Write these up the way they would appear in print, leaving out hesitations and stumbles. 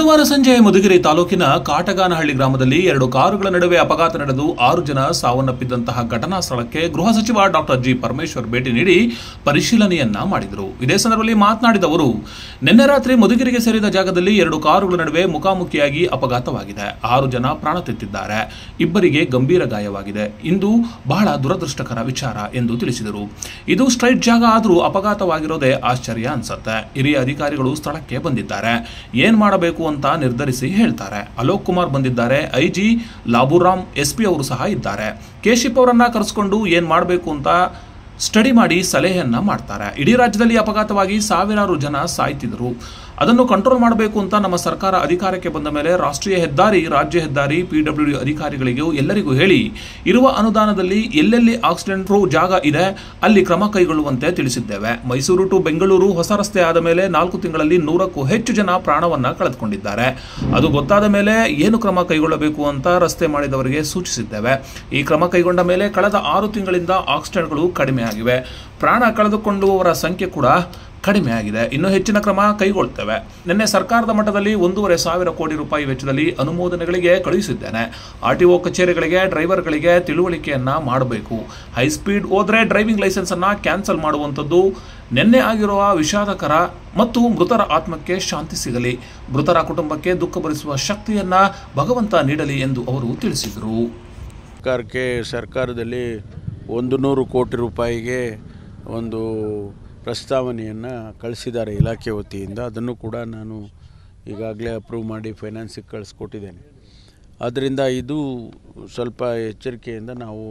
ಬುಧವಾರ ಸಂಜೆ ಮಧುಗಿರಿ ತಾಲೂಕಿನ ಕಾಟಗಾನಹಳ್ಳಿ ಗ್ರಾಮದಲ್ಲಿ ಎರಡು ಕಾರುಗಳ ನಡುವೆ ಅಪಘಾತ ನಡೆದು 6 ಜನ ಸಾವನ್ನಪ್ಪಿದ್ದಂತಹ ಘಟನಾ ಸ್ಥಳಕ್ಕೆ ಗೃಹ ಸಚಿವ ಡಾಕ್ಟರ್ ಜಿ ಪರಮೇಶ್ವರ್ ಭೇಟಿ ನೀಡಿ ಪರಿಶೀಲನೆಯನ್ನ ಮಾಡಿದರು. ಇದೇ ಸಂದರ್ಭದಲ್ಲಿ ಮಾತನಾಡಿದ ಅವರು, ನಿನ್ನೆ ರಾತ್ರಿ ಮಧುಗಿರಿಗೆ ಸೇರಿದ ಜಾಗದಲ್ಲಿ ಎರಡು ಕಾರುಗಳ ನಡುವೆ ಮುಖಾಮುಖಿಯಾಗಿ ಅಪಘಾತವಾಗಿದೆ. 6 ಜನ ಪ್ರಾಣ ತೆತ್ತಿದ್ದಾರೆ. ಇಬ್ಬರಿಗೆ ಗಂಭೀರ ಗಾಯವಾಗಿದೆ. ಇಂದು ಬಹಳ ದುರದೃಷ್ಟಕರ ವಿಚಾರ ಎಂದು ತಿಳಿಸಿದರು. ಇದು ಸ್ಟ್ರೈಟ್ ಜಾಗ ಆದರೂ ಅಪಘಾತವಾಗಿರೋದೇ ಆಶ್ಚರ್ಯ ಅನ್ಸುತ್ತೆ. ಹಿರಿಯ ಅಧಿಕಾರಿಗಳು ಸ್ಥಳಕ್ಕೆ ಬಂದಿದ್ದಾರೆ. ಏನ್ ಮಾಡಬೇಕು ಅಂತ ನಿರ್ಧರಿಸಿ ಹೇಳ್ತಾರೆ. ಅಲೋಕ್ ಕುಮಾರ್ ಬಂದಿದ್ದಾರೆ. ಐಜಿ ಲಾಬುರಾಮ್, ಎಸ್ಪಿ ಅವರು ಸಹ ಇದ್ದಾರೆ. ಕೇಶಿಪ್ ಅವರನ್ನ ಕರೆಸಿಕೊಂಡು ಏನ್ ಮಾಡಬೇಕು ಅಂತ ಸ್ಟಡಿ ಮಾಡಿ ಸಲಹೆಯನ್ನ ಮಾಡ್ತಾರೆ. ಇಡೀ ರಾಜ್ಯದಲ್ಲಿ ಅಪಘಾತವಾಗಿ ಸಾವಿರಾರು ಜನ ಸಾಯ್ತಿದ್ರು. ಅದನ್ನು ಕಂಟ್ರೋಲ್ ಮಾಡಬೇಕು ಅಂತ ನಮ್ಮ ಸರ್ಕಾರ ಅಧಿಕಾರಕ್ಕೆ ಬಂದ ಮೇಲೆ ರಾಷ್ಟ್ರೀಯ ಹೆದ್ದಾರಿ, ರಾಜ್ಯ ಹೆದ್ದಾರಿ, PWD ಅಧಿಕಾರಿಗಳಿಗೂ ಎಲ್ಲರಿಗೂ ಹೇಳಿ ಇರುವ ಅನುದಾನದಲ್ಲಿ ಎಲ್ಲೆಲ್ಲಿ ಆಕ್ಸಿಡೆಂಟ್ ಪ್ರೂಫ್ ಜಾಗ ಇದೆ ಅಲ್ಲಿ ಕ್ರಮ ಕೈಗೊಳ್ಳುವಂತೆ ತಿಳಿಸಿದ್ದೇವೆ. ಮೈಸೂರು ಟು ಬೆಂಗಳೂರು ಹೊಸ ರಸ್ತೆ ಆದ ಮೇಲೆ 4 ತಿಂಗಳಲ್ಲಿ 100ಕ್ಕೂ ಹೆಚ್ಚು ಜನ ಪ್ರಾಣವನ್ನ ಕಳೆದುಕೊಂಡಿದ್ದಾರೆ. ಅದು ಗೊತ್ತಾದ ಮೇಲೆ ಏನು ಕ್ರಮ ಕೈಗೊಳ್ಳಬೇಕು ಅಂತ ರಸ್ತೆ ಮಾಡಿದವರಿಗೆ ಸೂಚಿಸಿದ್ದೇವೆ. ಈ ಕ್ರಮ ಕೈಗೊಂಡ ಮೇಲೆ ಕಳೆದ 6 ತಿಂಗಳಿಂದ ಆಕ್ಸಿಡೆಂಟ್ಗಳು ಕಡಿಮೆ ಆಗಿವೆ. ಪ್ರಾಣ ಕಳೆದುಕೊಂಡವರ ಸಂಖ್ಯೆ ಕೂಡ ಕಡಿಮೆ ಆಗಿದೆ. ಇನ್ನೂ ಹೆಚ್ಚಿನ ಕ್ರಮ ಕೈಗೊಳ್ತೇವೆ. ನಿನ್ನೆ ಸರ್ಕಾರದ ಮಟ್ಟದಲ್ಲಿ 1,500,000 ಕೋಟಿ ರೂಪಾಯಿ ವೆಚ್ಚದಲ್ಲಿ ಅನುಮೋದನೆಗಳಿಗೆ ಕಳುಹಿಸಿದ್ದೇನೆ. RTO ಕಚೇರಿಗಳಿಗೆ ಡ್ರೈವರ್ಗಳಿಗೆ ತಿಳುವಳಿಕೆಯನ್ನ ಮಾಡಬೇಕು. ಹೈಸ್ಪೀಡ್ ಹೋದ್ರೆ ಡ್ರೈವಿಂಗ್ ಲೈಸೆನ್ಸ್ ಅನ್ನ ಕ್ಯಾನ್ಸಲ್ ಮಾಡುವಂಥದ್ದು. ನಿನ್ನೆ ಆಗಿರುವ ವಿಷಾದಕರ ಮತ್ತು ಮೃತರ ಆತ್ಮಕ್ಕೆ ಶಾಂತಿ ಸಿಗಲಿ. ಮೃತರ ಕುಟುಂಬಕ್ಕೆ ದುಃಖ ಭರಿಸುವ ಶಕ್ತಿಯನ್ನ ಭಗವಂತ ನೀಡಲಿ ಎಂದು ಅವರು ತಿಳಿಸಿದರು. ಸರ್ಕಾರದಲ್ಲಿ 100 ಕೋಟಿ ರೂಪಾಯಿಗೆ ಒಂದು ಪ್ರಸ್ತಾವನೆಯನ್ನು ಕಳಿಸಿದ್ದಾರೆ ಇಲಾಖೆ ವತಿಯಿಂದ. ಅದನ್ನು ಕೂಡ ನಾನು ಈಗಾಗಲೇ ಅಪ್ರೂವ್ ಮಾಡಿ ಫೈನಾನ್ಸಿಗೆ ಕಳಿಸ್ಕೊಟ್ಟಿದ್ದೇನೆ. ಆದ್ದರಿಂದ ಇದು ಸ್ವಲ್ಪ ಎಚ್ಚರಿಕೆಯಿಂದ ನಾವು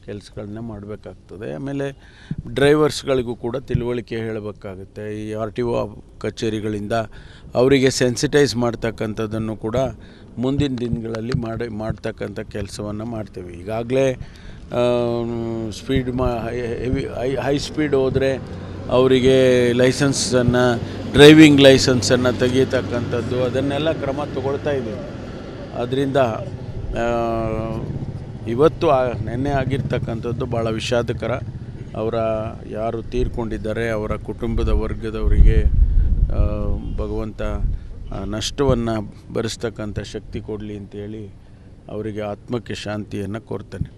ಕೆಲಸಗಳನ್ನ ಮಾಡಬೇಕಾಗ್ತದೆ. ಆಮೇಲೆ ಡ್ರೈವರ್ಸ್ಗಳಿಗೂ ಕೂಡ ತಿಳುವಳಿಕೆ ಹೇಳಬೇಕಾಗುತ್ತೆ. ಈ RTO ಕಚೇರಿಗಳಿಂದ ಅವರಿಗೆ ಸೆನ್ಸಿಟೈಸ್ ಮಾಡ್ತಕ್ಕಂಥದ್ದನ್ನು ಕೂಡ ಮುಂದಿನ ದಿನಗಳಲ್ಲಿ ಮಾಡ್ತಕ್ಕಂಥ ಕೆಲಸವನ್ನು ಮಾಡ್ತೇವೆ. ಈಗಾಗಲೇ ಸ್ಪೀಡ್ ಹೈ ಸ್ಪೀಡ್ ಹೋದರೆ ಅವರಿಗೆ ಲೈಸೆನ್ಸನ್ನು, ಡ್ರೈವಿಂಗ್ ಲೈಸೆನ್ಸನ್ನು ತೆಗೀತಕ್ಕಂಥದ್ದು, ಅದನ್ನೆಲ್ಲ ಕ್ರಮ ತಗೊಳ್ತಾ ಇದ್ದೀವಿ. ಅದರಿಂದ ಇವತ್ತು ನೆನ್ನೆ ಆಗಿರ್ತಕ್ಕಂಥದ್ದು ಭಾಳ ವಿಷಾದಕರ. ಯಾರು ತೀರ್ಕೊಂಡಿದ್ದಾರೆ ಅವರ ಕುಟುಂಬದ ವರ್ಗದವರಿಗೆ ಭಗವಂತ ನಷ್ಟವನ್ನು ಭರಿಸ್ತಕ್ಕಂಥ ಶಕ್ತಿ ಕೊಡಲಿ ಅಂತೇಳಿ ಅವರಿಗೆ ಆತ್ಮಕ್ಕೆ ಶಾಂತಿಯನ್ನು ಕೋರ್ತೇನೆ.